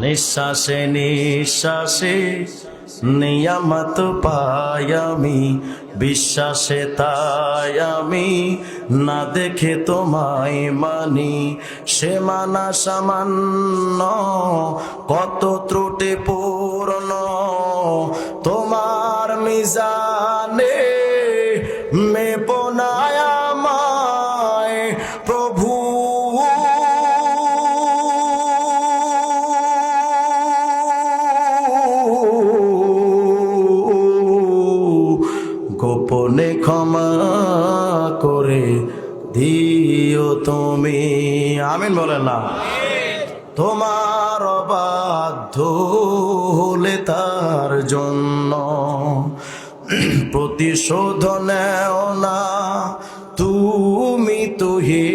নিঃশ্বাসে নিঃশ্বাসে নিয়ামত পাই আমি, বিশ্বাসে তাই আমি না দেখে তোমায় মানি। সে মানা সামান্য, কত ত্রুটি পূর্ণ তোমার মিজানে মেপনায় আমায় প্রভু। গোপনে ক্ষমা করে দিও তুমি, আমিন বলেন না। তোমার অবাধ্য হলে তার জন্য প্রতিশোধ নেও না, তুমি তো হে